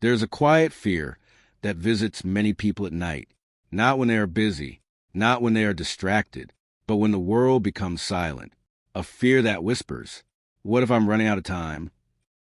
There's a quiet fear that visits many people at night, not when they are busy, not when they are distracted, but when the world becomes silent. A fear that whispers, what if I'm running out of time?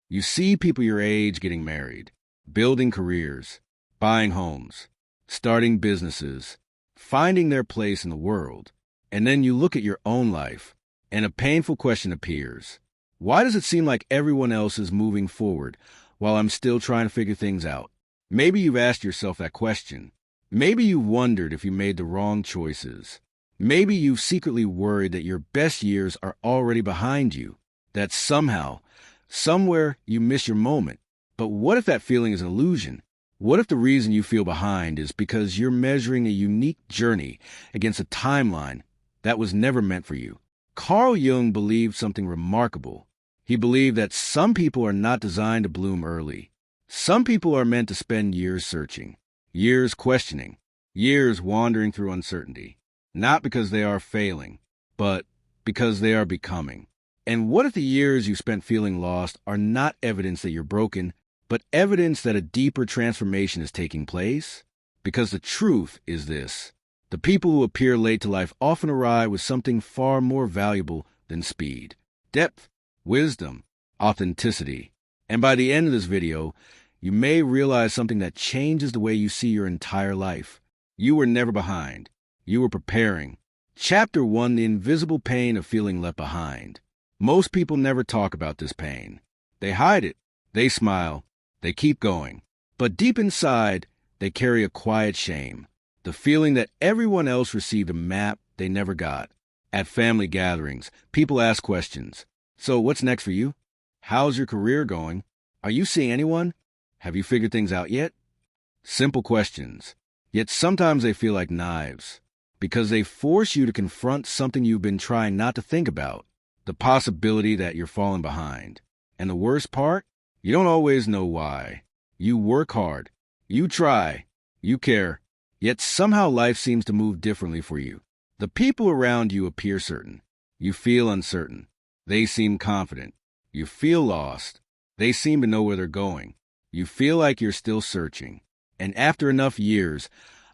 You see people your age getting married, building careers, buying homes, starting businesses, finding their place in the world. And then you look at your own life, and a painful question appears. Why does it seem like everyone else is moving forward while I'm still trying to figure things out? Maybe you've asked yourself that question. Maybe you've wondered if you made the wrong choices. Maybe you've secretly worried that your best years are already behind you, that somehow, somewhere, you miss your moment. But what if that feeling is an illusion? What if the reason you feel behind is because you're measuring a unique journey against a timeline that was never meant for you? Carl Jung believed something remarkable. He believed that some people are not designed to bloom early. Some people are meant to spend years searching, years questioning, years wandering through uncertainty, not because they are failing, but because they are becoming. And what if the years you spent feeling lost are not evidence that you're broken, but evidence that a deeper transformation is taking place? Because the truth is this: the people who appear late to life often arrive with something far more valuable than speed: depth, wisdom, authenticity. And by the end of this video, you may realize something that changes the way you see your entire life. You were never behind. You were preparing. Chapter 1: The Invisible Pain of Feeling Left Behind. Most people never talk about this pain. They hide it. They smile. They keep going. But deep inside, they carry a quiet shame. The feeling that everyone else received a map they never got. At family gatherings, people ask questions. So what's next for you? How's your career going? Are you seeing anyone? Have you figured things out yet? Simple questions. Yet sometimes they feel like knives, because they force you to confront something you've been trying not to think about: the possibility that you're falling behind. And the worst part? You don't always know why. You work hard. You try. You care. Yet somehow life seems to move differently for you. The people around you appear certain. You feel uncertain. They seem confident. You feel lost. They seem to know where they're going. You feel like you're still searching. And after enough years,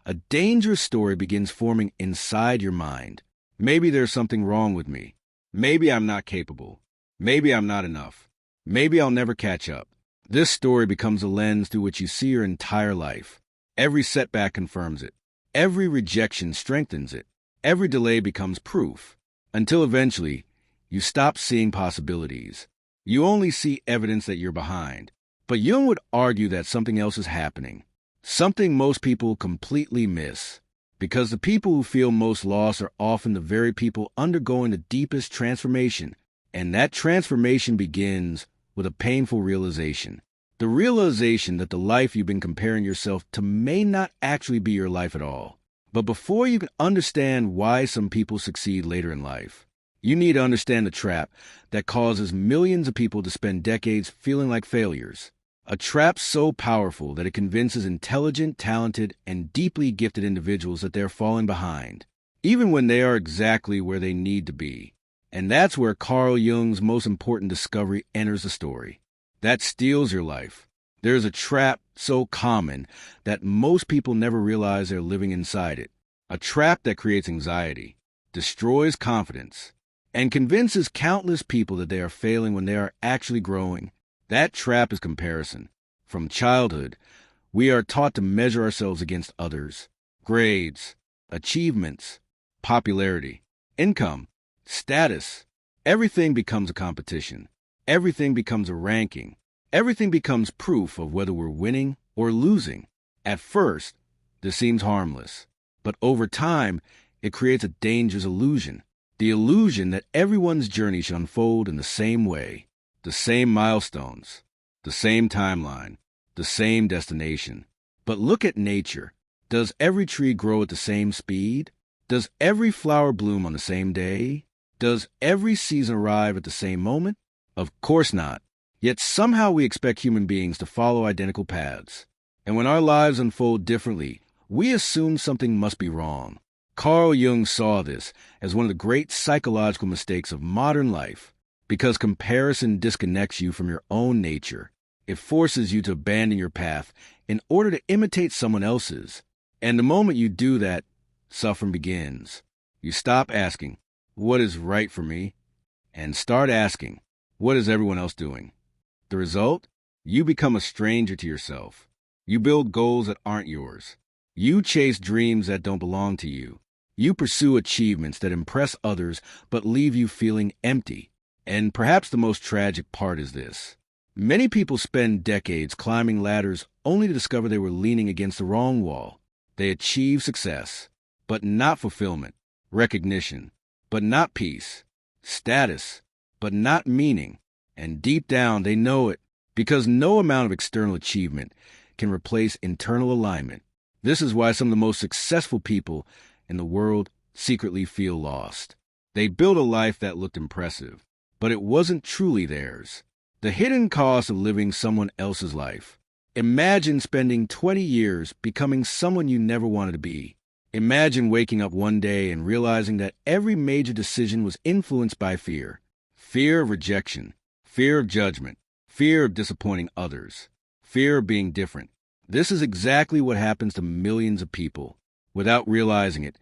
a dangerous story begins forming inside your mind. Maybe there's something wrong with me. Maybe I'm not capable. Maybe I'm not enough. Maybe I'll never catch up. This story becomes a lens through which you see your entire life. Every setback confirms it. Every rejection strengthens it. Every delay becomes proof, until eventually you stop seeing possibilities. You only see evidence that you're behind. But Jung would argue that something else is happening, something most people completely miss. Because the people who feel most lost are often the very people undergoing the deepest transformation. And that transformation begins with a painful realization. The realization that the life you've been comparing yourself to may not actually be your life at all. But before you can understand why some people succeed later in life, you need to understand the trap that causes millions of people to spend decades feeling like failures. A trap so powerful that it convinces intelligent, talented, and deeply gifted individuals that they're falling behind, even when they are exactly where they need to be. And that's where Carl Jung's most important discovery enters the story. That steals your life. There's a trap so common that most people never realize they're living inside it. A trap that creates anxiety, destroys confidence, and convinces countless people that they are failing when they are actually growing. That trap is comparison. From childhood, we are taught to measure ourselves against others. Grades, achievements, popularity, income, status. Everything becomes a competition. Everything becomes a ranking. Everything becomes proof of whether we're winning or losing. At first, this seems harmless. But over time, it creates a dangerous illusion. The illusion that everyone's journey should unfold in the same way. The same milestones, the same timeline, the same destination. But look at nature. Does every tree grow at the same speed? Does every flower bloom on the same day? Does every season arrive at the same moment? Of course not. Yet somehow we expect human beings to follow identical paths. And when our lives unfold differently, we assume something must be wrong. Carl Jung saw this as one of the great psychological mistakes of modern life, because comparison disconnects you from your own nature. It forces you to abandon your path in order to imitate someone else's. And the moment you do that, suffering begins. You stop asking, what is right for me? And start asking, what is everyone else doing? The result? You become a stranger to yourself. You build goals that aren't yours. You chase dreams that don't belong to you. You pursue achievements that impress others but leave you feeling empty. And perhaps the most tragic part is this. Many people spend decades climbing ladders only to discover they were leaning against the wrong wall. They achieve success, but not fulfillment, recognition, but not peace, status, but not meaning. And deep down, they know it, because no amount of external achievement can replace internal alignment. This is why some of the most successful people in the world secretly feel lost. They built a life that looked impressive, but it wasn't truly theirs. The hidden cost of living someone else's life. Imagine spending 20 years becoming someone you never wanted to be. Imagine waking up one day and realizing that every major decision was influenced by fear. Fear of rejection, fear of judgment, fear of disappointing others, fear of being different. This is exactly what happens to millions of people. Without realizing it,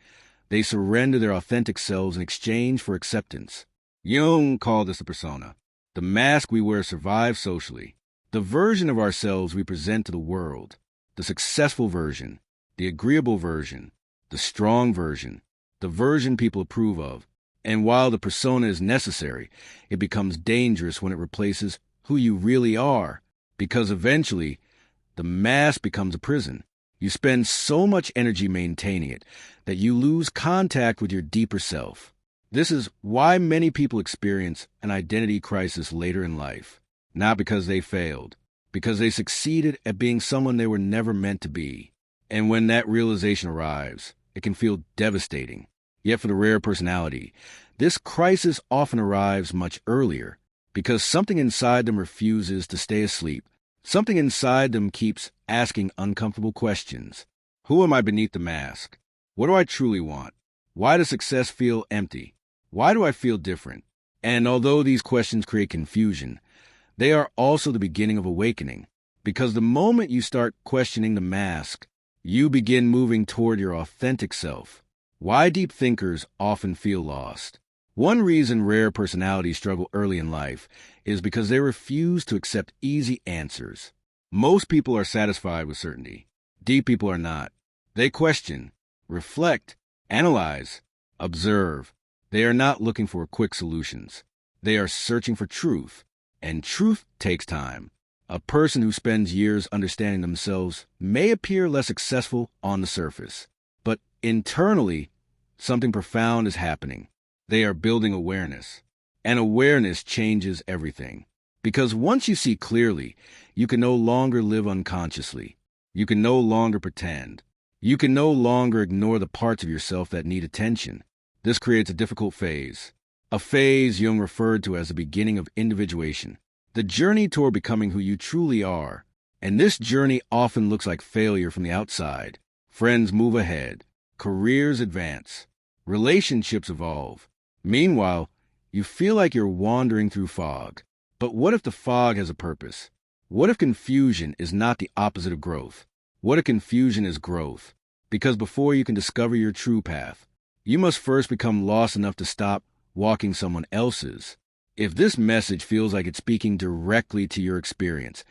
they surrender their authentic selves in exchange for acceptance. Jung called this a persona. The mask we wear survives socially. The version of ourselves we present to the world. The successful version, the agreeable version, the strong version, the version people approve of. And while the persona is necessary, it becomes dangerous when it replaces who you really are, because eventually, the mask becomes a prison. You spend so much energy maintaining it that you lose contact with your deeper self. This is why many people experience an identity crisis later in life. Not because they failed, because they succeeded at being someone they were never meant to be. And when that realization arrives, it can feel devastating. Yet for the rare personality, this crisis often arrives much earlier, because something inside them refuses to stay asleep. Something inside them keeps asking uncomfortable questions. Who am I beneath the mask? What do I truly want? Why does success feel empty? Why do I feel different? And although these questions create confusion, they are also the beginning of awakening. Because the moment you start questioning the mask, you begin moving toward your authentic self. Why deep thinkers often feel lost. One reason rare personalities struggle early in life is because they refuse to accept easy answers. Most people are satisfied with certainty. Deep people are not. They question, reflect, analyze, observe. They are not looking for quick solutions. They are searching for truth, and truth takes time. A person who spends years understanding themselves may appear less successful on the surface, but internally, something profound is happening. They are building awareness, and awareness changes everything. Because once you see clearly, you can no longer live unconsciously. You can no longer pretend. You can no longer ignore the parts of yourself that need attention. This creates a difficult phase, a phase Jung referred to as the beginning of individuation, the journey toward becoming who you truly are. And this journey often looks like failure from the outside. Friends move ahead, careers advance, relationships evolve. Meanwhile, you feel like you're wandering through fog. But what if the fog has a purpose? What if confusion is not the opposite of growth? What if confusion is growth? Because before you can discover your true path, you must first become lost enough to stop walking someone else's. If this message feels like it's speaking directly to your experience,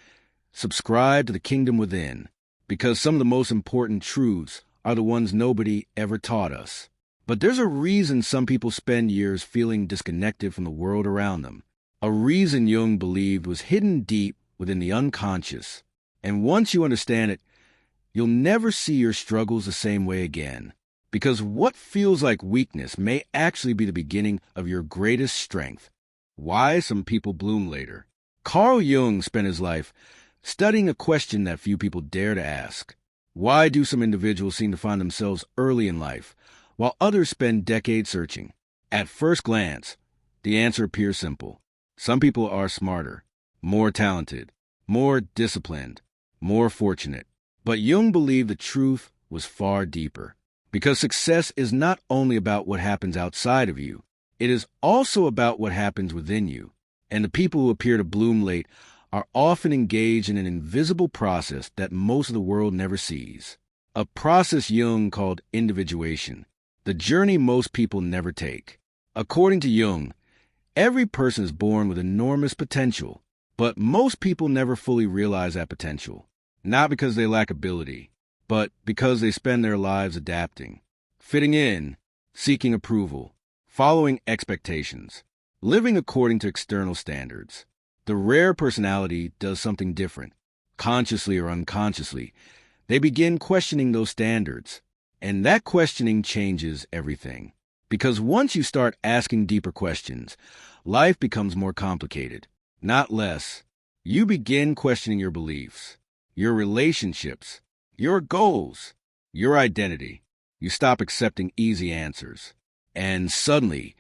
subscribe to the Kingdom Within, because some of the most important truths are the ones nobody ever taught us. But there's a reason some people spend years feeling disconnected from the world around them. A reason Jung believed was hidden deep within the unconscious. And once you understand it, you'll never see your struggles the same way again. Because what feels like weakness may actually be the beginning of your greatest strength. Why some people bloom later. Carl Jung spent his life studying a question that few people dare to ask. Why do some individuals seem to find themselves early in life, while others spend decades searching? At first glance, the answer appears simple. Some people are smarter, more talented, more disciplined, more fortunate. But Jung believed the truth was far deeper. Because success is not only about what happens outside of you, it is also about what happens within you. And the people who appear to bloom late are often engaged in an invisible process that most of the world never sees. A process Jung called individuation, the journey most people never take. According to Jung, every person is born with enormous potential, but most people never fully realize that potential, not because they lack ability, but because they spend their lives adapting, fitting in, seeking approval, following expectations, living according to external standards. The rare personality does something different, consciously or unconsciously. They begin questioning those standards, and that questioning changes everything. Because once you start asking deeper questions, life becomes more complicated, not less. You begin questioning your beliefs, your relationships, your goals, your identity. You stop accepting easy answers. And suddenly,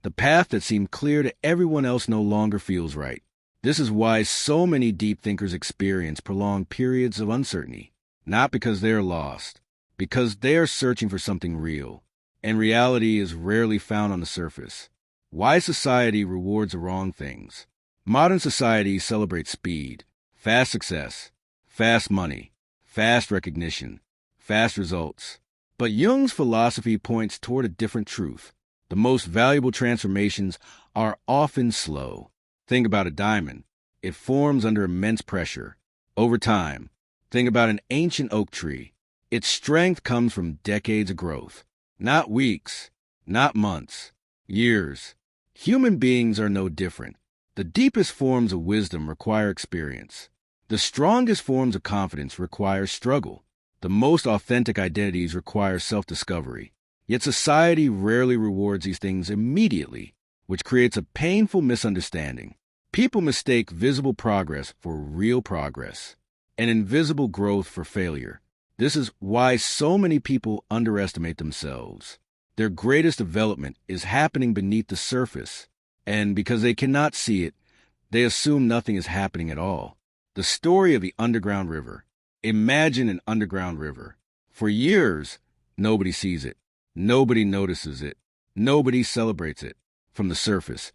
the path that seemed clear to everyone else no longer feels right. This is why so many deep thinkers experience prolonged periods of uncertainty, not because they are lost, because they are searching for something real, and reality is rarely found on the surface. Why society rewards the wrong things. Modern society celebrates speed, fast success, fast money, fast recognition, fast results. But Jung's philosophy points toward a different truth. The most valuable transformations are often slow. Think about a diamond. It forms under immense pressure. Over time, think about an ancient oak tree. Its strength comes from decades of growth. Not weeks, not months, years. Human beings are no different. The deepest forms of wisdom require experience. The strongest forms of confidence require struggle. The most authentic identities require self-discovery. Yet society rarely rewards these things immediately, which creates a painful misunderstanding. People mistake visible progress for real progress, and invisible growth for failure. This is why so many people underestimate themselves. Their greatest development is happening beneath the surface, and because they cannot see it, they assume nothing is happening at all. The story of the underground river. Imagine an underground river. For years, nobody sees it. Nobody notices it. Nobody celebrates it. From the surface,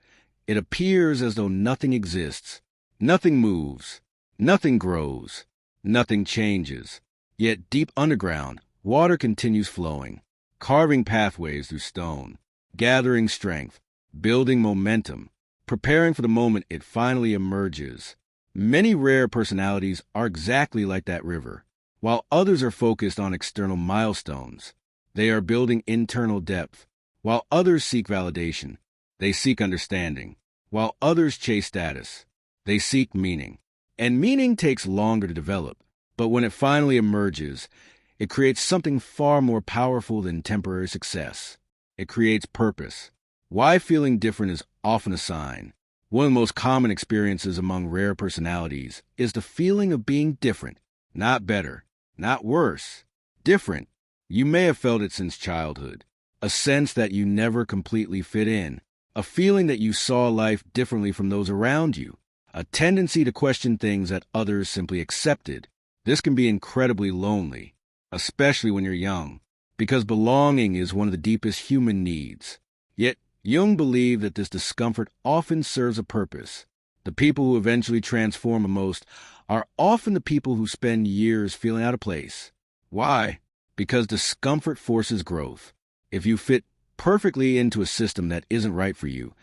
it appears as though nothing exists. Nothing moves. Nothing grows. Nothing changes. Yet deep underground, water continues flowing, carving pathways through stone, gathering strength, building momentum, preparing for the moment it finally emerges. Many rare personalities are exactly like that river. While others are focused on external milestones, they are building internal depth. While others seek validation, they seek understanding. While others chase status, they seek meaning. And meaning takes longer to develop, but when it finally emerges, it creates something far more powerful than temporary success. It creates purpose. Why feeling different is often a sign. One of the most common experiences among rare personalities is the feeling of being different, not better, not worse, different. You may have felt it since childhood, a sense that you never completely fit in, a feeling that you saw life differently from those around you, a tendency to question things that others simply accepted. This can be incredibly lonely, especially when you're young, because belonging is one of the deepest human needs. Yet, Jung believed that this discomfort often serves a purpose. The people who eventually transform the most are often the people who spend years feeling out of place. Why? Because discomfort forces growth. If you fit perfectly into a system that isn't right for you,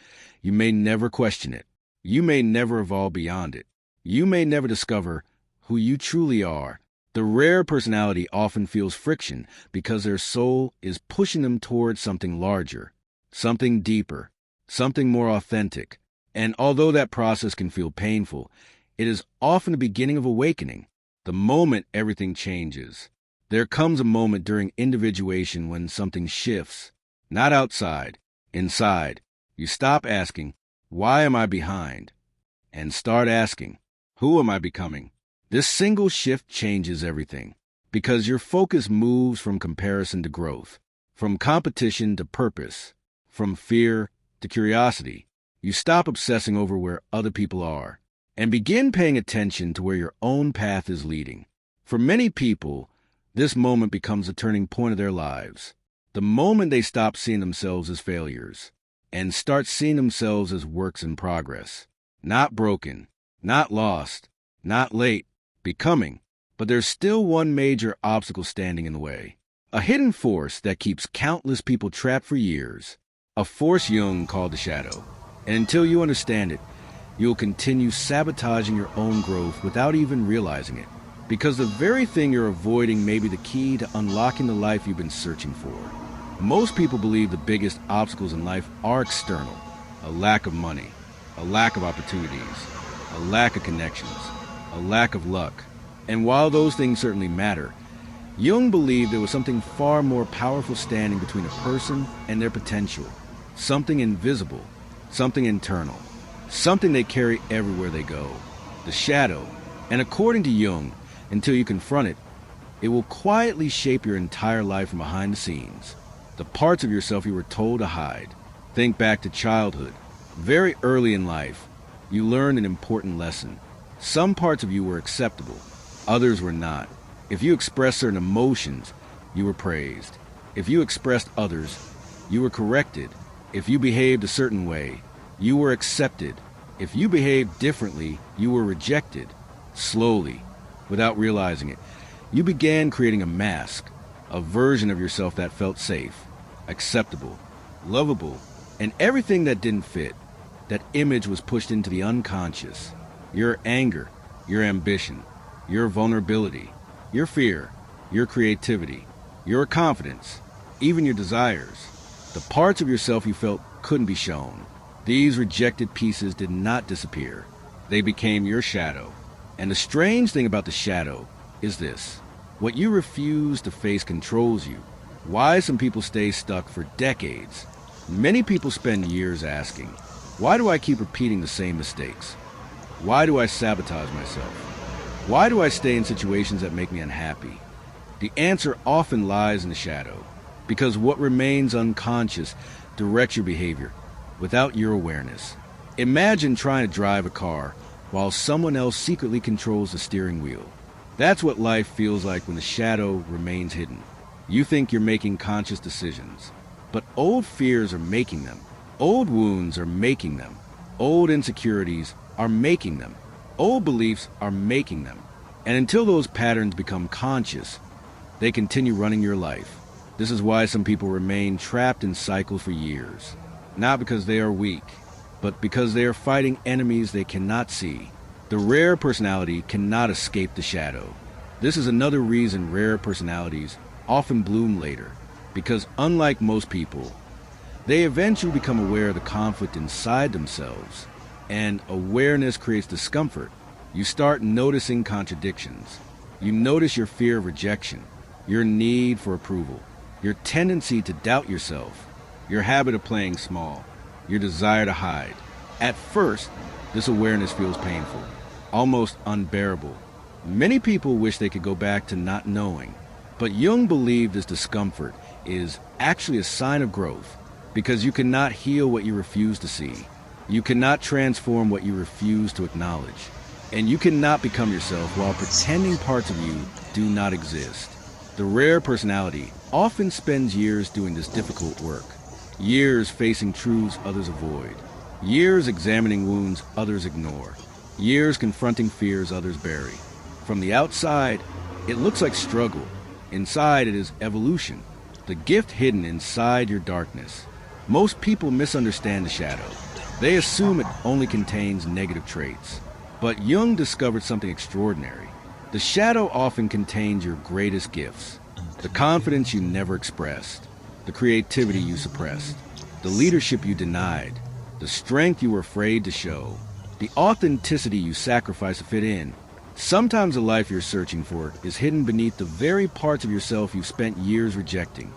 you may never question it. You may never evolve beyond it. You may never discover who you truly are. The rare personality often feels friction because their soul is pushing them towards something larger, something deeper, something more authentic. And although that process can feel painful, it is often the beginning of awakening, the moment everything changes. There comes a moment during individuation when something shifts, not outside, inside. You stop asking, "Why am I behind?" and start asking, "Who am I becoming?" This single shift changes everything, because your focus moves from comparison to growth, from competition to purpose, from fear to curiosity. You stop obsessing over where other people are and begin paying attention to where your own path is leading. For many people, this moment becomes a turning point of their lives. The moment they stop seeing themselves as failures and start seeing themselves as works in progress, not broken, Not lost, not late, becoming. But there's still one major obstacle standing in the way. A hidden force that keeps countless people trapped for years. A force Jung called the shadow. And until you understand it, you'll continue sabotaging your own growth without even realizing it. Because the very thing you're avoiding may be the key to unlocking the life you've been searching for. Most people believe the biggest obstacles in life are external. A lack of money, a lack of opportunities, a lack of connections, a lack of luck. And while those things certainly matter, Jung believed there was something far more powerful standing between a person and their potential. Something invisible, something internal, something they carry everywhere they go. The shadow. And according to Jung, until you confront it, it will quietly shape your entire life from behind the scenes. The parts of yourself you were told to hide. Think back to childhood. Very early in life, you learned an important lesson. Some parts of you were acceptable. Others were not. If you expressed certain emotions, you were praised. If you expressed others, you were corrected. If you behaved a certain way, you were accepted. If you behaved differently, you were rejected. Slowly, without realizing it, you began creating a mask, a version of yourself that felt safe, acceptable, lovable, and everything that didn't fit. That image was pushed into the unconscious. Your anger, your ambition, your vulnerability, your fear, your creativity, your confidence, even your desires, the parts of yourself you felt couldn't be shown. These rejected pieces did not disappear. They became your shadow. And the strange thing about the shadow is this. What you refuse to face controls you. Why some people stay stuck for decades. Many people spend years asking, why do I keep repeating the same mistakes? Why do I sabotage myself? Why do I stay in situations that make me unhappy? The answer often lies in the shadow, because what remains unconscious directs your behavior without your awareness. Imagine trying to drive a car while someone else secretly controls the steering wheel. That's what life feels like when the shadow remains hidden. You think you're making conscious decisions, but old fears are making them. Old wounds are making them. Old insecurities are making them. Old beliefs are making them. And until those patterns become conscious, they continue running your life. This is why some people remain trapped in cycles for years. Not because they are weak, but because they are fighting enemies they cannot see. The rare personality cannot escape the shadow. This is another reason rare personalities often bloom later, because unlike most people, they eventually become aware of the conflict inside themselves. And awareness creates discomfort. You start noticing contradictions. You notice your fear of rejection, your need for approval, your tendency to doubt yourself, your habit of playing small, your desire to hide. At first, this awareness feels painful, almost unbearable. Many people wish they could go back to not knowing, but Jung believed this discomfort is actually a sign of growth, because you cannot heal what you refuse to see. You cannot transform what you refuse to acknowledge. And you cannot become yourself while pretending parts of you do not exist. The rare personality often spends years doing this difficult work. Years facing truths others avoid. Years examining wounds others ignore. Years confronting fears others bury. From the outside, it looks like struggle. Inside, it is evolution. The gift hidden inside your darkness. Most people misunderstand the shadow. They assume it only contains negative traits. But Jung discovered something extraordinary. The shadow often contains your greatest gifts. The confidence you never expressed. The creativity you suppressed. The leadership you denied. The strength you were afraid to show. The authenticity you sacrificed to fit in. Sometimes the life you're searching for is hidden beneath the very parts of yourself you've spent years rejecting.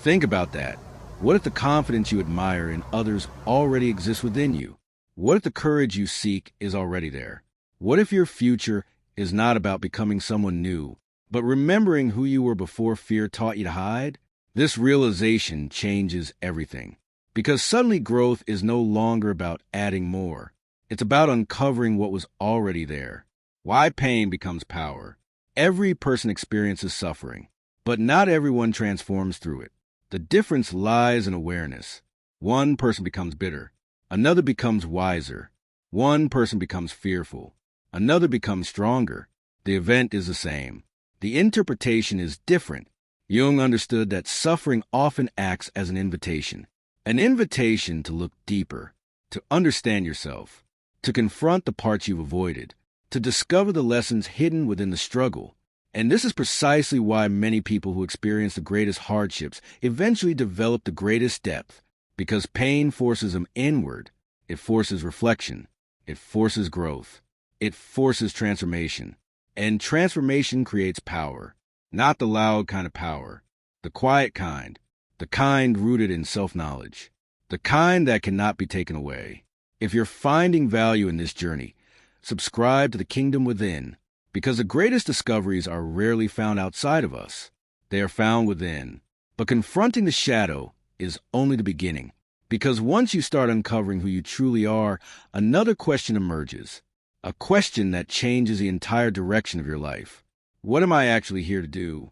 Think about that. What if the confidence you admire in others already exists within you? What if the courage you seek is already there? What if your future is not about becoming someone new, but remembering who you were before fear taught you to hide? This realization changes everything. Because suddenly growth is no longer about adding more. It's about uncovering what was already there. Why pain becomes power. Every person experiences suffering, but not everyone transforms through it. The difference lies in awareness. One person becomes bitter. Another becomes wiser. One person becomes fearful. Another becomes stronger. The event is the same. The interpretation is different. Jung understood that suffering often acts as an invitation to look deeper, to understand yourself, to confront the parts you've avoided, to discover the lessons hidden within the struggle. And this is precisely why many people who experience the greatest hardships eventually develop the greatest depth, because pain forces them inward. It forces reflection. It forces growth. It forces transformation. And transformation creates power, not the loud kind of power, the quiet kind, the kind rooted in self-knowledge, the kind that cannot be taken away. If you're finding value in this journey, subscribe to the Kingdom Within, because the greatest discoveries are rarely found outside of us. They are found within. But confronting the shadow is only the beginning, because once you start uncovering who you truly are, another question emerges, a question that changes the entire direction of your life. What am I actually here to do?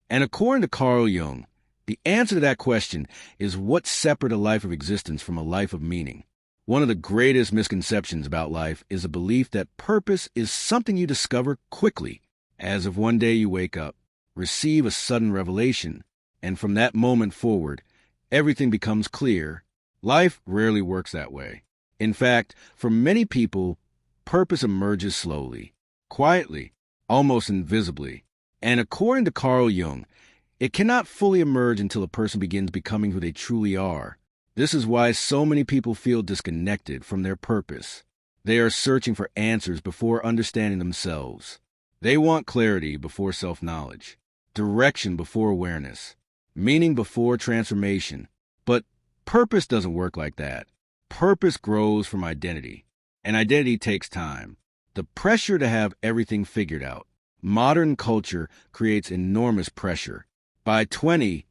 And according to Carl Jung, the answer to that question is what separates a life of existence from a life of meaning. One of the greatest misconceptions about life is a belief that purpose is something you discover quickly, as if one day you wake up, receive a sudden revelation, and from that moment forward, everything becomes clear. Life rarely works that way. In fact, for many people, purpose emerges slowly, quietly, almost invisibly. And according to Carl Jung, it cannot fully emerge until a person begins becoming who they truly are. This is why so many people feel disconnected from their purpose. They are searching for answers before understanding themselves. They want clarity before self-knowledge, direction before awareness, meaning before transformation. But purpose doesn't work like that. Purpose grows from identity, and identity takes time. The pressure to have everything figured out. Modern culture creates enormous pressure. By 20,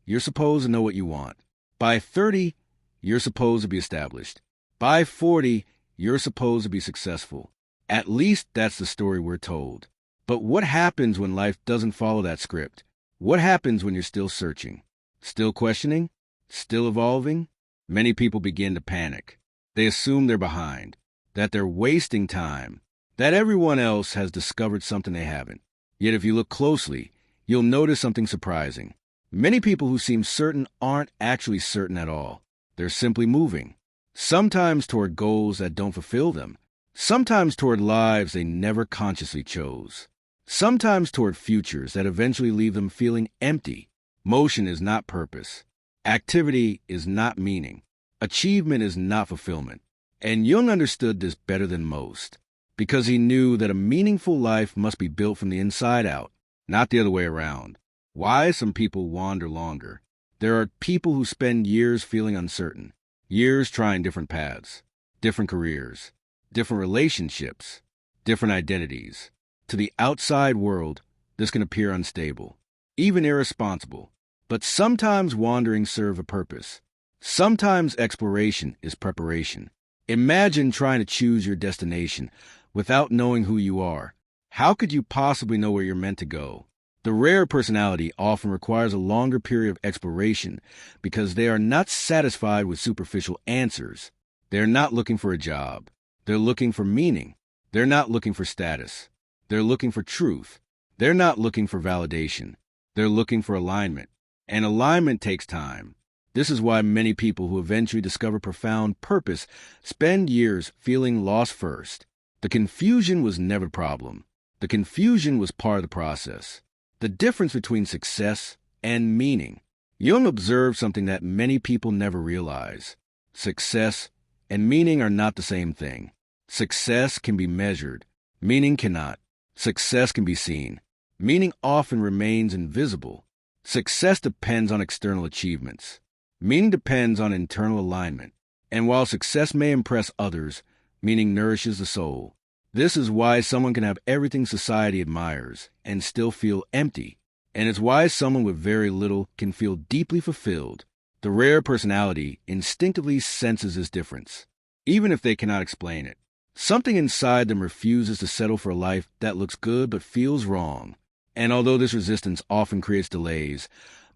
you're supposed to know what you want. By 30, you're supposed to be established. By 40, you're supposed to be successful. At least that's the story we're told. But what happens when life doesn't follow that script? What happens when you're still searching? Still questioning? Still evolving? Many people begin to panic. They assume they're behind, that they're wasting time, that everyone else has discovered something they haven't. Yet if you look closely, you'll notice something surprising. Many people who seem certain aren't actually certain at all. They're simply moving, sometimes toward goals that don't fulfill them, sometimes toward lives they never consciously chose, sometimes toward futures that eventually leave them feeling empty. Motion is not purpose. Activity is not meaning. Achievement is not fulfillment. And Jung understood this better than most, because he knew that a meaningful life must be built from the inside out, not the other way around. Why some people wander longer? There are people who spend years feeling uncertain, years trying different paths, different careers, different relationships, different identities. To the outside world, this can appear unstable, even irresponsible. But sometimes wandering serves a purpose. Sometimes exploration is preparation. Imagine trying to choose your destination without knowing who you are. How could you possibly know where you're meant to go? The rare personality often requires a longer period of exploration because they are not satisfied with superficial answers. They're not looking for a job. They're looking for meaning. They're not looking for status. They're looking for truth. They're not looking for validation. They're looking for alignment. And alignment takes time. This is why many people who eventually discover profound purpose spend years feeling lost first. The confusion was never the problem. The confusion was part of the process. The difference between success and meaning. Jung observed something that many people never realize. Success and meaning are not the same thing. Success can be measured. Meaning cannot. Success can be seen. Meaning often remains invisible. Success depends on external achievements. Meaning depends on internal alignment. And while success may impress others, meaning nourishes the soul. This is why someone can have everything society admires and still feel empty. And it's why someone with very little can feel deeply fulfilled. The rare personality instinctively senses this difference, even if they cannot explain it. Something inside them refuses to settle for a life that looks good but feels wrong. And although this resistance often creates delays,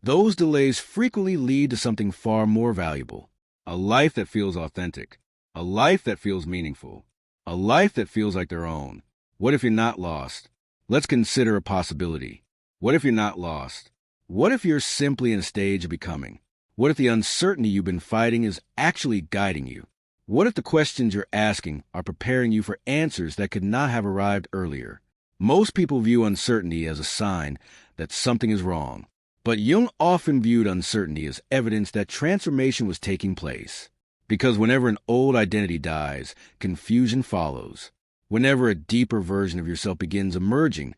those delays frequently lead to something far more valuable. A life that feels authentic. A life that feels meaningful. A life that feels like their own. What if you're not lost? Let's consider a possibility. What if you're not lost? What if you're simply in a stage of becoming? What if the uncertainty you've been fighting is actually guiding you? What if the questions you're asking are preparing you for answers that could not have arrived earlier? Most people view uncertainty as a sign that something is wrong, but Jung often viewed uncertainty as evidence that transformation was taking place. Because whenever an old identity dies, confusion follows. Whenever a deeper version of yourself begins emerging,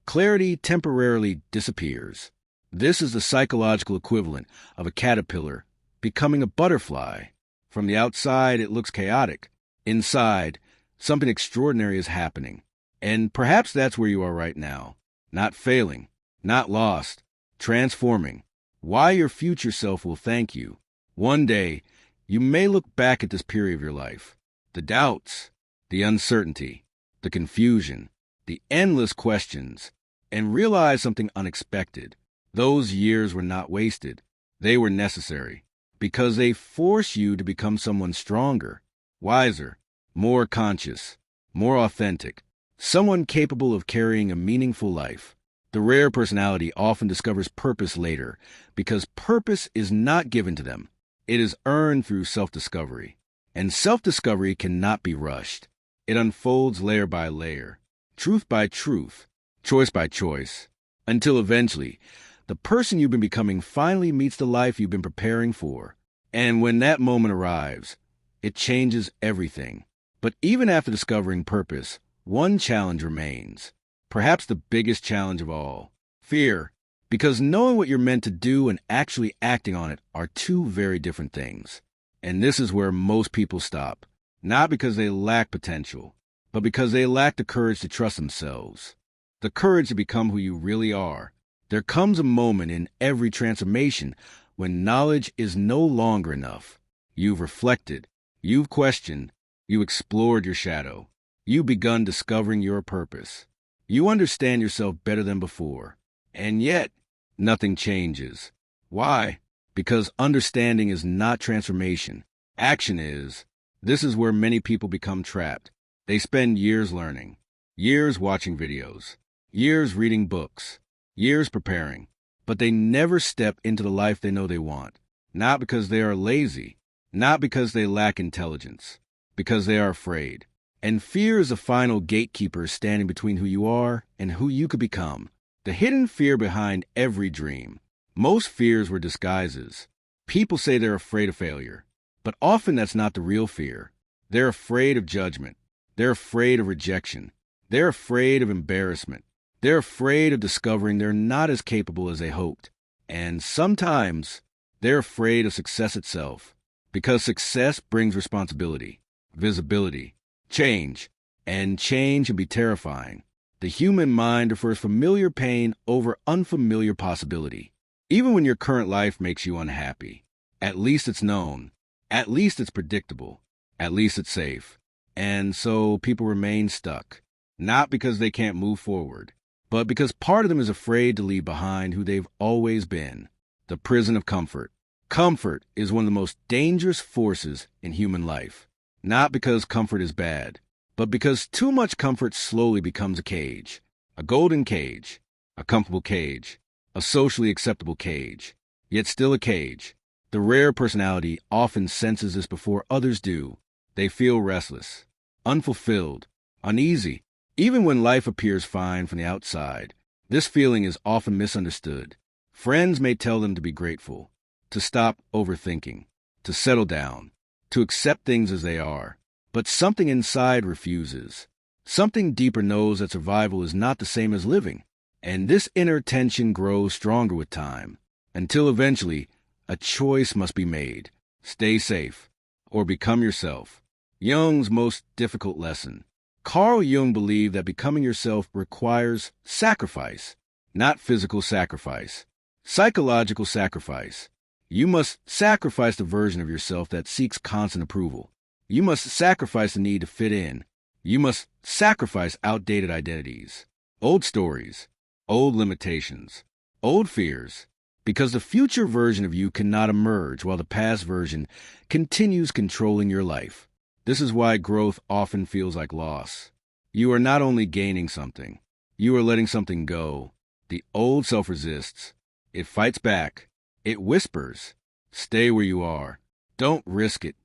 clarity temporarily disappears. This is the psychological equivalent of a caterpillar becoming a butterfly. From the outside, it looks chaotic. Inside, something extraordinary is happening. And perhaps that's where you are right now. Not failing, not lost, transforming. Why your future self will thank you. One day, you may look back at this period of your life. The doubts, the uncertainty, the confusion, the endless questions, and realize something unexpected. Those years were not wasted. They were necessary, because they force you to become someone stronger, wiser, more conscious, more authentic, someone capable of carrying a meaningful life. The rare personality often discovers purpose later, because purpose is not given to them. It is earned through self-discovery. And self-discovery cannot be rushed. It unfolds layer by layer, truth by truth, choice by choice, until eventually, the person you've been becoming finally meets the life you've been preparing for. And when that moment arrives, it changes everything. But even after discovering purpose, one challenge remains. Perhaps the biggest challenge of all. Fear. Because knowing what you're meant to do and actually acting on it are two very different things. And this is where most people stop. Not because they lack potential, but because they lack the courage to trust themselves. The courage to become who you really are. There comes a moment in every transformation when knowledge is no longer enough. You've reflected, you've questioned, you explored your shadow. You've begun discovering your purpose. You understand yourself better than before. And yet, nothing changes. Why? Because understanding is not transformation. Action is. This is where many people become trapped. They spend years learning, years watching videos, years reading books, years preparing, but they never step into the life they know they want. Not because they are lazy, not because they lack intelligence, because they are afraid. And fear is the final gatekeeper standing between who you are and who you could become. The hidden fear behind every dream. Most fears were disguises. People say they're afraid of failure, but often that's not the real fear. They're afraid of judgment. They're afraid of rejection. They're afraid of embarrassment. They're afraid of discovering they're not as capable as they hoped. And sometimes they're afraid of success itself, because success brings responsibility, visibility, change, and change can be terrifying. The human mind prefers familiar pain over unfamiliar possibility. Even when your current life makes you unhappy, at least it's known, at least it's predictable, at least it's safe. And so people remain stuck, not because they can't move forward, but because part of them is afraid to leave behind who they've always been. The prison of comfort. Comfort is one of the most dangerous forces in human life. Not because comfort is bad, but because too much comfort slowly becomes a cage. A golden cage, a comfortable cage, a socially acceptable cage, yet still a cage. The rare personality often senses this before others do. They feel restless, unfulfilled, uneasy. Even when life appears fine from the outside, this feeling is often misunderstood. Friends may tell them to be grateful, to stop overthinking, to settle down, to accept things as they are. But something inside refuses. Something deeper knows that survival is not the same as living. And this inner tension grows stronger with time, until eventually a choice must be made. Stay safe, or become yourself. Jung's most difficult lesson. Carl Jung believed that becoming yourself requires sacrifice, not physical sacrifice, psychological sacrifice. You must sacrifice the version of yourself that seeks constant approval. You must sacrifice the need to fit in. You must sacrifice outdated identities, old stories, old limitations, old fears, because the future version of you cannot emerge while the past version continues controlling your life. This is why growth often feels like loss. You are not only gaining something, you are letting something go. The old self resists. It fights back. It whispers, stay where you are. Don't risk it.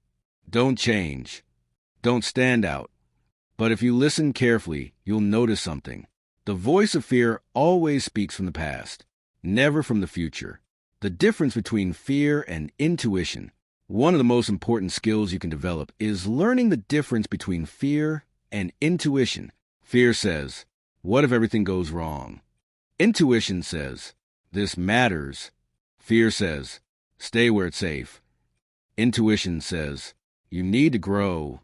Don't change. Don't stand out. But if you listen carefully, you'll notice something. The voice of fear always speaks from the past, never from the future. The difference between fear and intuition, one of the most important skills you can develop, is learning the difference between fear and intuition. Fear says, what if everything goes wrong? Intuition says, this matters. Fear says, stay where it's safe. Intuition says, you need to grow.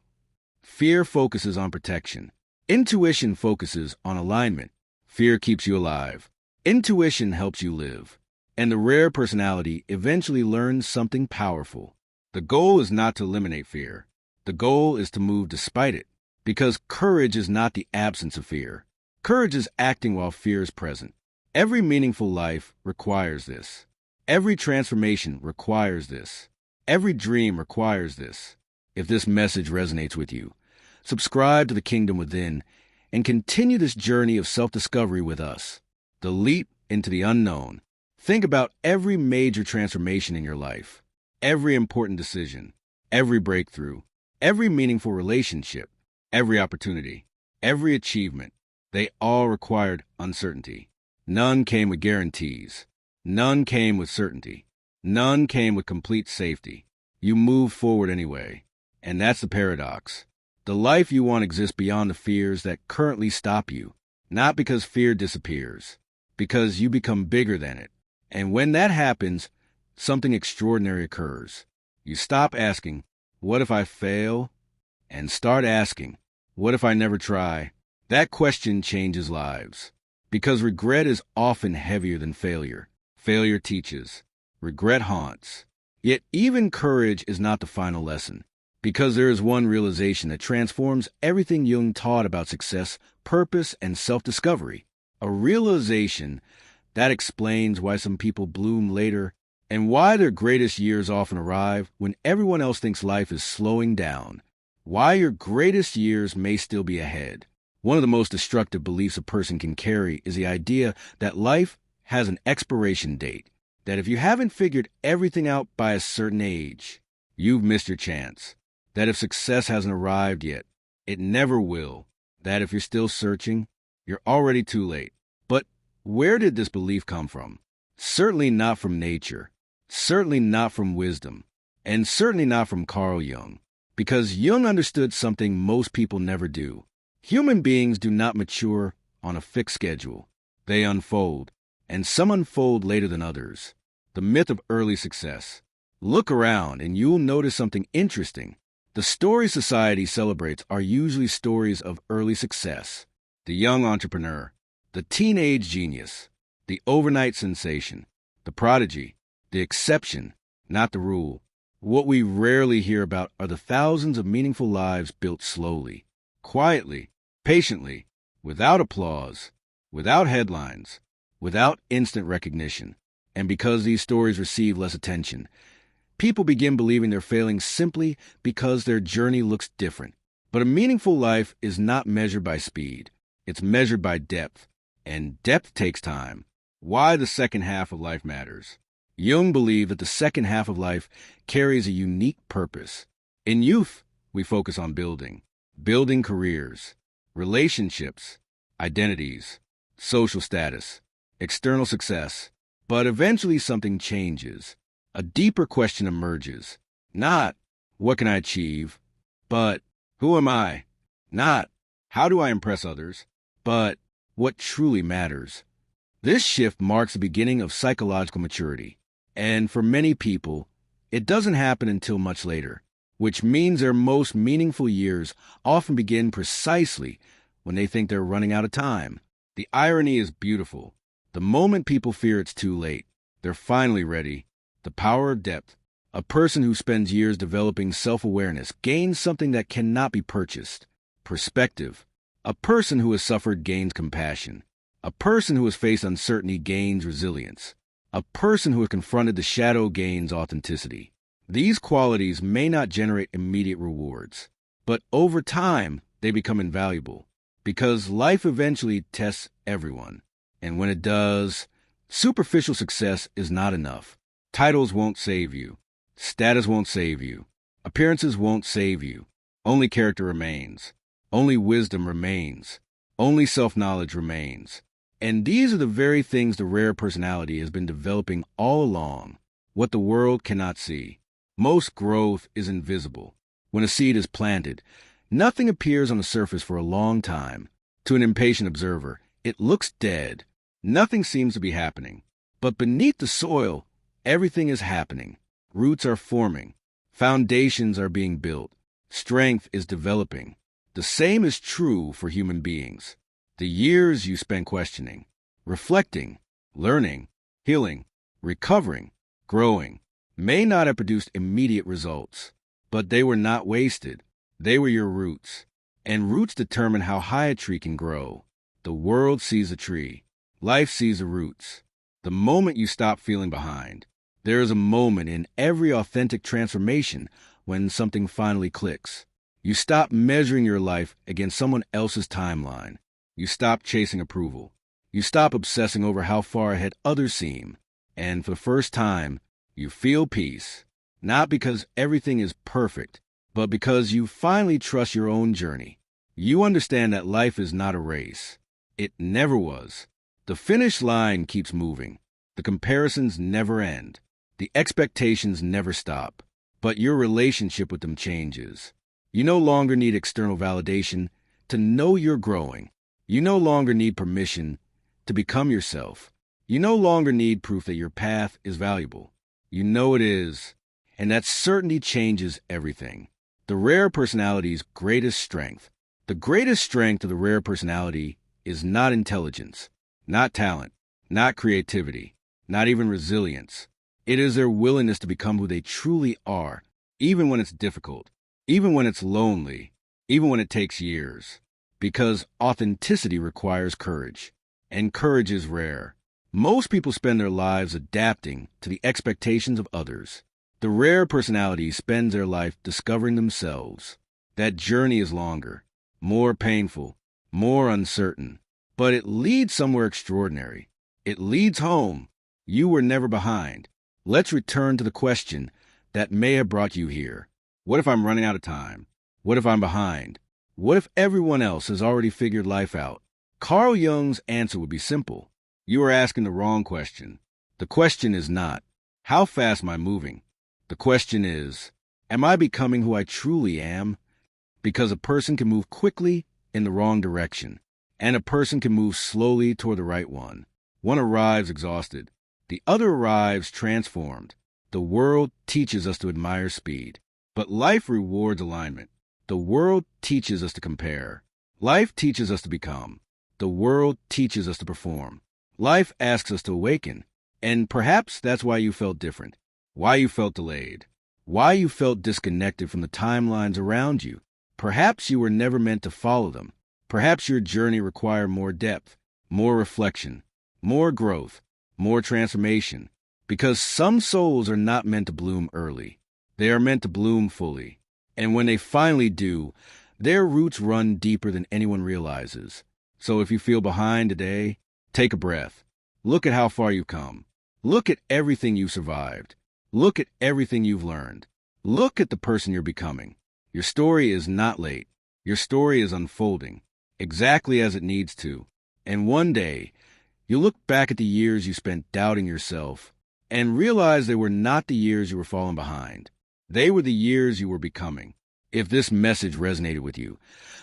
Fear focuses on protection. Intuition focuses on alignment. Fear keeps you alive. Intuition helps you live. And the rare personality eventually learns something powerful. The goal is not to eliminate fear. The goal is to move despite it. Because courage is not the absence of fear. Courage is acting while fear is present. Every meaningful life requires this. Every transformation requires this. Every dream requires this. If this message resonates with you, subscribe to the Kingdom Within and continue this journey of self-discovery with us. The leap into the unknown. Think about every major transformation in your life, every important decision, every breakthrough, every meaningful relationship, every opportunity, every achievement. They all required uncertainty. None came with guarantees. None came with certainty. None came with complete safety. You moved forward anyway. And that's the paradox. The life you want exists beyond the fears that currently stop you, not because fear disappears, because you become bigger than it. And when that happens, something extraordinary occurs. You stop asking, what if I fail? And start asking, what if I never try? That question changes lives. Because regret is often heavier than failure. Failure teaches. Regret haunts. Yet even courage is not the final lesson. Because there is one realization that transforms everything Jung taught about success, purpose, and self-discovery. A realization that explains why some people bloom later and why their greatest years often arrive when everyone else thinks life is slowing down. Why your greatest years may still be ahead. One of the most destructive beliefs a person can carry is the idea that life has an expiration date. That if you haven't figured everything out by a certain age, you've missed your chance. That if success hasn't arrived yet, it never will. That if you're still searching, you're already too late. But where did this belief come from? Certainly not from nature. Certainly not from wisdom. And certainly not from Carl Jung. Because Jung understood something most people never do. Human beings do not mature on a fixed schedule. They unfold. And some unfold later than others. The myth of early success. Look around and you'll notice something interesting. The stories society celebrates are usually stories of early success. The young entrepreneur, the teenage genius, the overnight sensation, the prodigy, the exception, not the rule. What we rarely hear about are the thousands of meaningful lives built slowly, quietly, patiently, without applause, without headlines, without instant recognition. And because these stories receive less attention, people begin believing they're failing simply because their journey looks different. But a meaningful life is not measured by speed. It's measured by depth. And depth takes time. Why the second half of life matters. Jung believed that the second half of life carries a unique purpose. In youth, we focus on building careers, relationships, identities, social status, external success. But eventually something changes. A deeper question emerges. Not, what can I achieve? But, who am I? Not, how do I impress others? But, what truly matters? This shift marks the beginning of psychological maturity. And for many people, it doesn't happen until much later, which means their most meaningful years often begin precisely when they think they're running out of time. The irony is beautiful. The moment people fear it's too late, they're finally ready. The power of depth. A person who spends years developing self-awareness gains something that cannot be purchased. Perspective. A person who has suffered gains compassion. A person who has faced uncertainty gains resilience. A person who has confronted the shadow gains authenticity. These qualities may not generate immediate rewards, But over time, they become invaluable because life eventually tests everyone. And when it does, superficial success is not enough. Titles won't save you. Status won't save you. Appearances won't save you. Only character remains. Only wisdom remains. Only self-knowledge remains. And these are the very things the rare personality has been developing all along, what the world cannot see. Most growth is invisible. When a seed is planted, nothing appears on the surface for a long time. To an impatient observer, it looks dead. Nothing seems to be happening. But beneath the soil, everything is happening. Roots are forming. Foundations are being built. Strength is developing. The same is true for human beings. The years you spent questioning, reflecting, learning, healing, recovering, growing, may not have produced immediate results, but they were not wasted. They were your roots, and roots determine how high a tree can grow. The world sees a tree. Life sees the roots. The moment you stop feeling behind, there is a moment in every authentic transformation when something finally clicks. You stop measuring your life against someone else's timeline. You stop chasing approval. You stop obsessing over how far ahead others seem. And for the first time, you feel peace. Not because everything is perfect, but because you finally trust your own journey. You understand that life is not a race. It never was. The finish line keeps moving. The comparisons never end. The expectations never stop. But your relationship with them changes. You no longer need external validation to know you're growing. You no longer need permission to become yourself. You no longer need proof that your path is valuable. You know it is, and that certainty changes everything. The rare personality's greatest strength. The greatest strength of the rare personality is not intelligence, not talent, not creativity, not even resilience. It is their willingness to become who they truly are, even when it's difficult, even when it's lonely, even when it takes years. Because authenticity requires courage, and courage is rare. Most people spend their lives adapting to the expectations of others. The rare personality spends their life discovering themselves. That journey is longer, more painful, more uncertain, but it leads somewhere extraordinary. It leads home. You were never behind. Let's return to the question that may have brought you here. What if I'm running out of time? What if I'm behind? What if everyone else has already figured life out? Carl Jung's answer would be simple. You are asking the wrong question. The question is not, how fast am I moving? The question is, am I becoming who I truly am? Because a person can move quickly in the wrong direction, and a person can move slowly toward the right one. One arrives exhausted. The other arrives transformed. The world teaches us to admire speed, but life rewards alignment. The world teaches us to compare. Life teaches us to become. The world teaches us to perform. Life asks us to awaken. And perhaps that's why you felt different, why you felt delayed, why you felt disconnected from the timelines around you. Perhaps you were never meant to follow them. Perhaps your journey required more depth, more reflection, more growth, more transformation. Because some souls are not meant to bloom early. They are meant to bloom fully. And when they finally do, their roots run deeper than anyone realizes. So if you feel behind today, take a breath. Look at how far you've come. Look at everything you've survived. Look at everything you've learned. Look at the person you're becoming. Your story is not late. Your story is unfolding, exactly as it needs to. And one day, you'll look back at the years you spent doubting yourself and realize they were not the years you were falling behind. They were the years you were becoming. If this message resonated with you,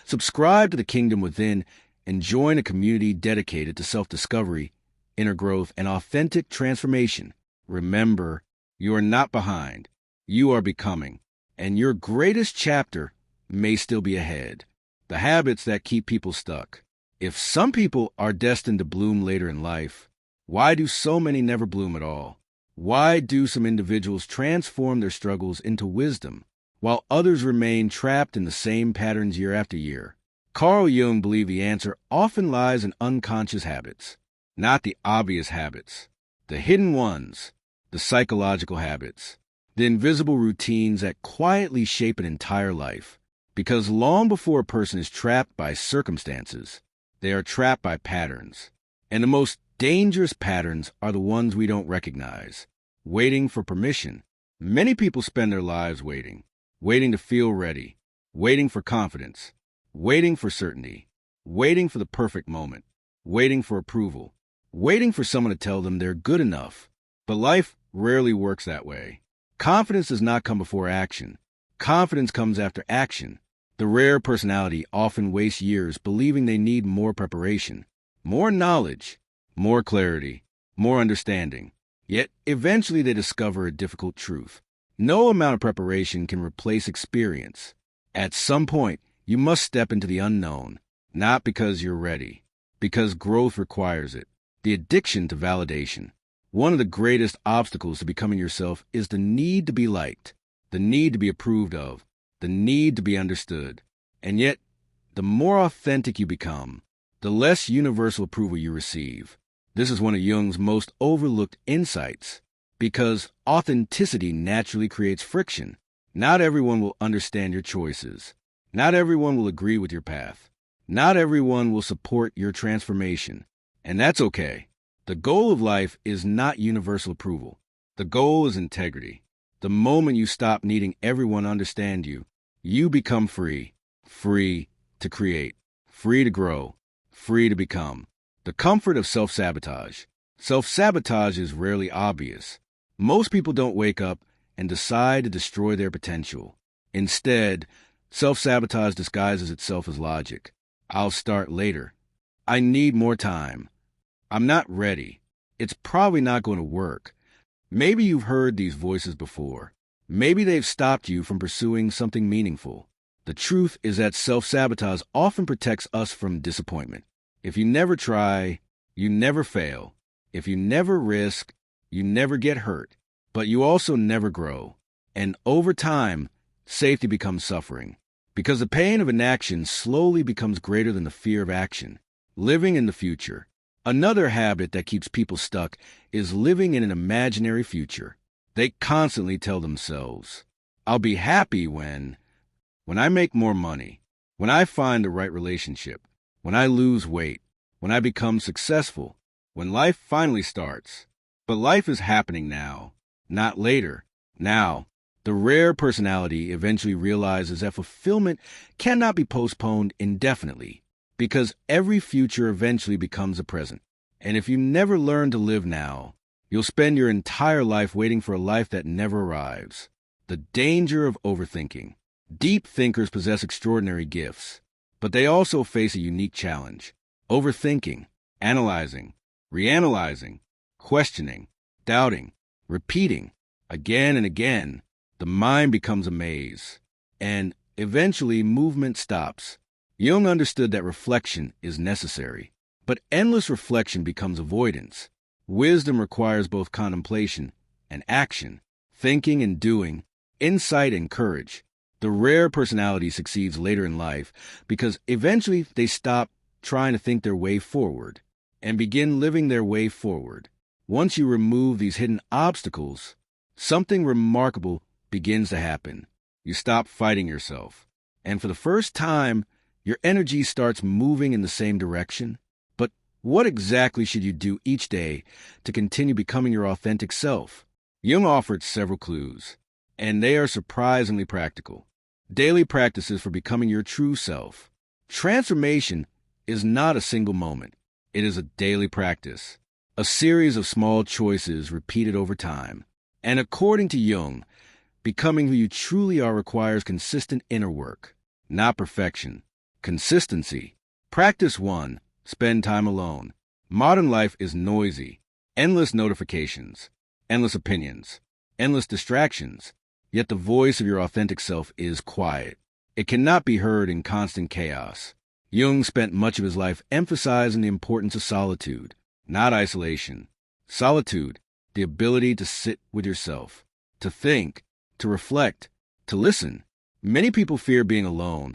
subscribe to The Kingdom Within and join a community dedicated to self-discovery, inner growth, and authentic transformation. Remember, you are not behind. You are becoming. And your greatest chapter may still be ahead. The habits that keep people stuck. If some people are destined to bloom later in life, why do so many never bloom at all? Why do some individuals transform their struggles into wisdom, while others remain trapped in the same patterns year after year? Carl Jung believed the answer often lies in unconscious habits, not the obvious habits, the hidden ones, the psychological habits, the invisible routines that quietly shape an entire life. Because long before a person is trapped by circumstances, they are trapped by patterns. And the most dangerous patterns are the ones we don't recognize. Waiting for permission. Many people spend their lives waiting to feel ready, waiting for confidence, waiting for certainty, waiting for the perfect moment, waiting for approval, waiting for someone to tell them they're good enough. But life rarely works that way. Confidence does not come before action. Confidence comes after action. The rare personality often wastes years believing they need more preparation, more knowledge, more clarity, more understanding. Yet, eventually they discover a difficult truth. No amount of preparation can replace experience. At some point, you must step into the unknown, not because you're ready, because growth requires it. The addiction to validation. One of the greatest obstacles to becoming yourself is the need to be liked, the need to be approved of, the need to be understood. And yet, the more authentic you become, the less universal approval you receive. This is one of Jung's most overlooked insights, because authenticity naturally creates friction. Not everyone will understand your choices. Not everyone will agree with your path. Not everyone will support your transformation. And that's okay. The goal of life is not universal approval. The goal is integrity. The moment you stop needing everyone to understand you, you become free. Free to create. Free to grow. Free to become. The comfort of self-sabotage. Self-sabotage is rarely obvious. Most people don't wake up and decide to destroy their potential. Instead, self-sabotage disguises itself as logic. I'll start later. I need more time. I'm not ready. It's probably not going to work. Maybe you've heard these voices before. Maybe they've stopped you from pursuing something meaningful. The truth is that self-sabotage often protects us from disappointment. If you never try, you never fail. If you never risk, you never get hurt. But you also never grow. And over time, safety becomes suffering. Because the pain of inaction slowly becomes greater than the fear of action. Living in the future. Another habit that keeps people stuck is living in an imaginary future. They constantly tell themselves, I'll be happy when I make more money, when I find the right relationship, when I lose weight, when I become successful, when life finally starts. But life is happening now, not later. Now, the rare personality eventually realizes that fulfillment cannot be postponed indefinitely, because every future eventually becomes a present. And if you never learn to live now, you'll spend your entire life waiting for a life that never arrives. The danger of overthinking. Deep thinkers possess extraordinary gifts, but they also face a unique challenge. Overthinking, analyzing, reanalyzing, questioning, doubting, repeating, again and again, the mind becomes a maze, and eventually movement stops. Jung understood that reflection is necessary, but endless reflection becomes avoidance. Wisdom requires both contemplation and action, thinking and doing, insight and courage. The rare personality succeeds later in life because eventually they stop trying to think their way forward and begin living their way forward. Once you remove these hidden obstacles, something remarkable begins to happen. You stop fighting yourself, and for the first time, your energy starts moving in the same direction. But what exactly should you do each day to continue becoming your authentic self? Jung offered several clues, and they are surprisingly practical. Daily practices for becoming your true self. Transformation is not a single moment. It is a daily practice, a series of small choices repeated over time. And according to Jung, becoming who you truly are requires consistent inner work, not perfection. Consistency. Practice 1. Spend time alone. Modern life is noisy. Endless notifications. Endless opinions. Endless distractions. Yet the voice of your authentic self is quiet. It cannot be heard in constant chaos. Jung spent much of his life emphasizing the importance of solitude, not isolation. Solitude, the ability to sit with yourself, to think, to reflect, to listen. Many people fear being alone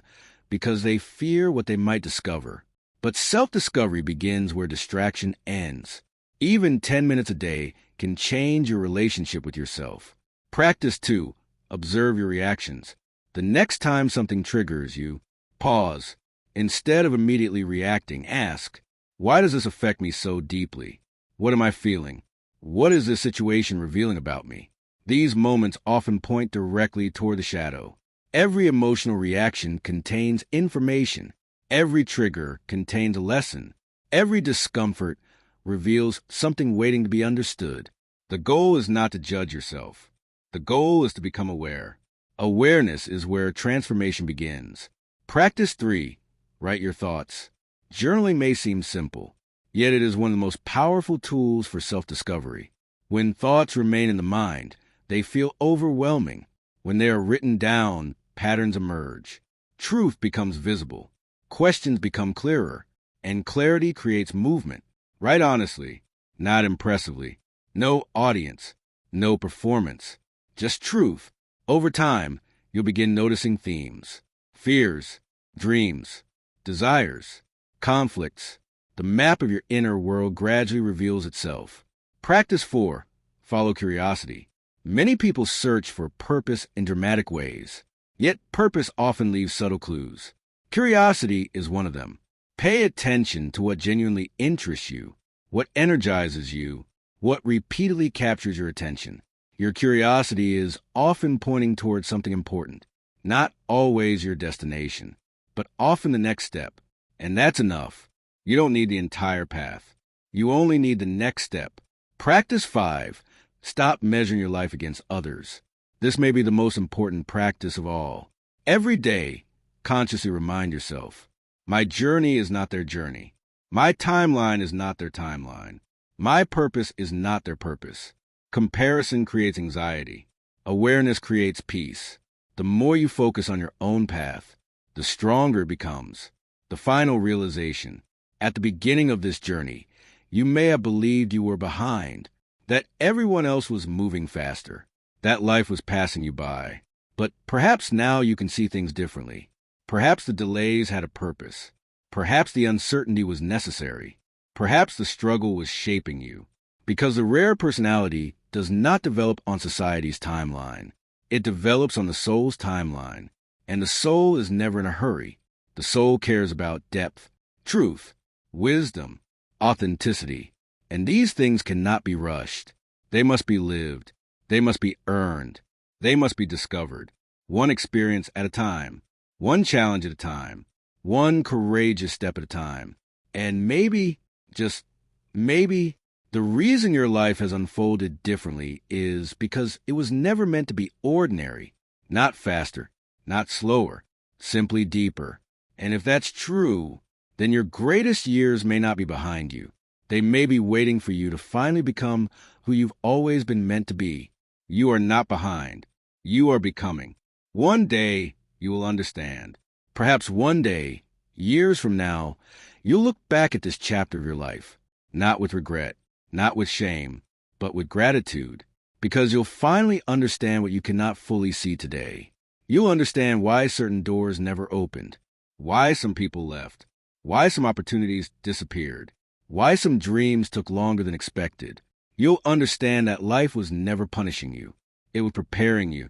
because they fear what they might discover. But self-discovery begins where distraction ends. Even 10 minutes a day can change your relationship with yourself. Practice 2. Observe your reactions. The next time something triggers you, pause. Instead of immediately reacting, ask, why does this affect me so deeply? What am I feeling? What is this situation revealing about me? These moments often point directly toward the shadow. Every emotional reaction contains information. Every trigger contains a lesson. Every discomfort reveals something waiting to be understood. The goal is not to judge yourself. The goal is to become aware. Awareness is where transformation begins. Practice 3. Write your thoughts. Journaling may seem simple, yet it is one of the most powerful tools for self-discovery. When thoughts remain in the mind, they feel overwhelming. When they are written down, patterns emerge. Truth becomes visible. Questions become clearer. And clarity creates movement. Write honestly, not impressively. No audience, no performance, just truth. Over time, you'll begin noticing themes, fears, dreams, desires, conflicts. The map of your inner world gradually reveals itself. Practice 4. Follow curiosity. Many people search for purpose in dramatic ways, yet purpose often leaves subtle clues. Curiosity is one of them. Pay attention to what genuinely interests you, what energizes you, what repeatedly captures your attention. Your curiosity is often pointing towards something important, not always your destination, but often the next step. And that's enough. You don't need the entire path. You only need the next step. Practice 5. Stop measuring your life against others. This may be the most important practice of all. Every day, consciously remind yourself, my journey is not their journey. My timeline is not their timeline. My purpose is not their purpose. Comparison creates anxiety. Awareness creates peace. The more you focus on your own path, the stronger it becomes. The final realization. At the beginning of this journey, you may have believed you were behind, that everyone else was moving faster, that life was passing you by. But perhaps now you can see things differently. Perhaps the delays had a purpose. Perhaps the uncertainty was necessary. Perhaps the struggle was shaping you. Because the rare personality does not develop on society's timeline. It develops on the soul's timeline. And the soul is never in a hurry. The soul cares about depth, truth, wisdom, authenticity. And these things cannot be rushed. They must be lived. They must be earned. They must be discovered. One experience at a time. One challenge at a time. One courageous step at a time. And maybe, just maybe, the reason your life has unfolded differently is because it was never meant to be ordinary. Not faster, not slower, simply deeper. And if that's true, then your greatest years may not be behind you. They may be waiting for you to finally become who you've always been meant to be. You are not behind. You are becoming. One day, you will understand. Perhaps one day, years from now, you'll look back at this chapter of your life, not with regret, not with shame, but with gratitude, because you'll finally understand what you cannot fully see today. You'll understand why certain doors never opened, why some people left, why some opportunities disappeared, why some dreams took longer than expected. You'll understand that life was never punishing you. It was preparing you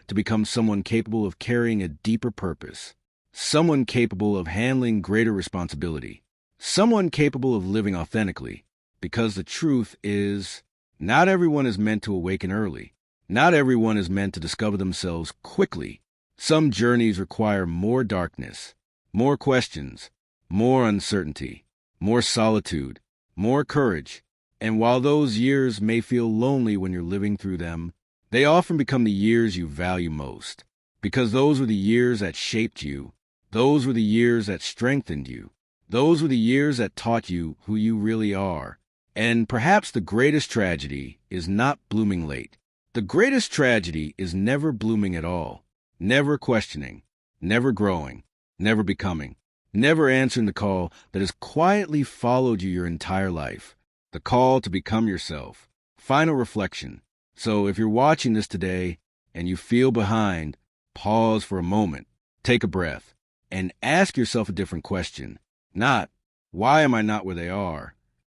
to become someone capable of carrying a deeper purpose, someone capable of handling greater responsibility, someone capable of living authentically. Because the truth is, not everyone is meant to awaken early. Not everyone is meant to discover themselves quickly. Some journeys require more darkness, more questions, more uncertainty, more solitude, more courage. And while those years may feel lonely when you're living through them, they often become the years you value most. Because those were the years that shaped you. Those were the years that strengthened you. Those were the years that taught you who you really are. And perhaps the greatest tragedy is not blooming late. The greatest tragedy is never blooming at all, never questioning, never growing, never becoming, never answering the call that has quietly followed you your entire life, the call to become yourself. Final reflection. So if you're watching this today and you feel behind, pause for a moment, take a breath, and ask yourself a different question. Not, why am I not where they are?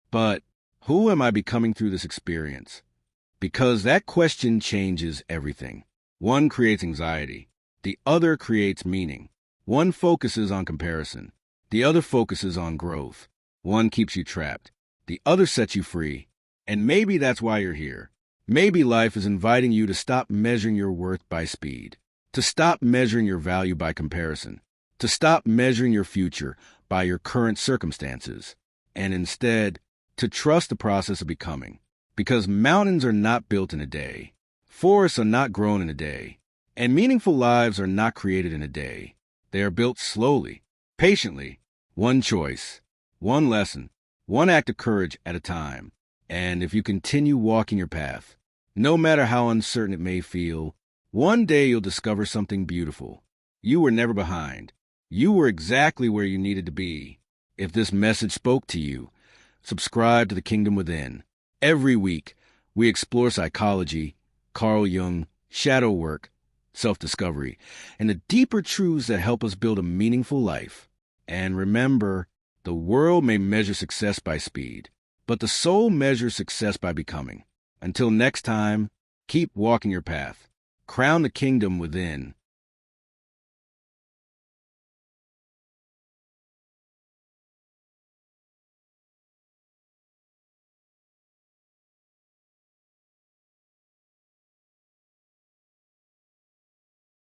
But, who am I becoming through this experience? Because that question changes everything. One creates anxiety. The other creates meaning. One focuses on comparison. The other focuses on growth. One keeps you trapped. The other sets you free. And maybe that's why you're here. Maybe life is inviting you to stop measuring your worth by speed, to stop measuring your value by comparison, to stop measuring your future by your current circumstances, and instead to trust the process of becoming. Because mountains are not built in a day, forests are not grown in a day, and meaningful lives are not created in a day. They are built slowly, patiently, one choice, one lesson, one act of courage at a time. And if you continue walking your path, no matter how uncertain it may feel, one day you'll discover something beautiful. You were never behind. You were exactly where you needed to be. If this message spoke to you, subscribe to The Kingdom Within. Every week, we explore psychology, Carl Jung, shadow work, self-discovery, and the deeper truths that help us build a meaningful life. And remember, the world may measure success by speed, but the soul measures success by becoming. Until next time, keep walking your path. Crown the kingdom within.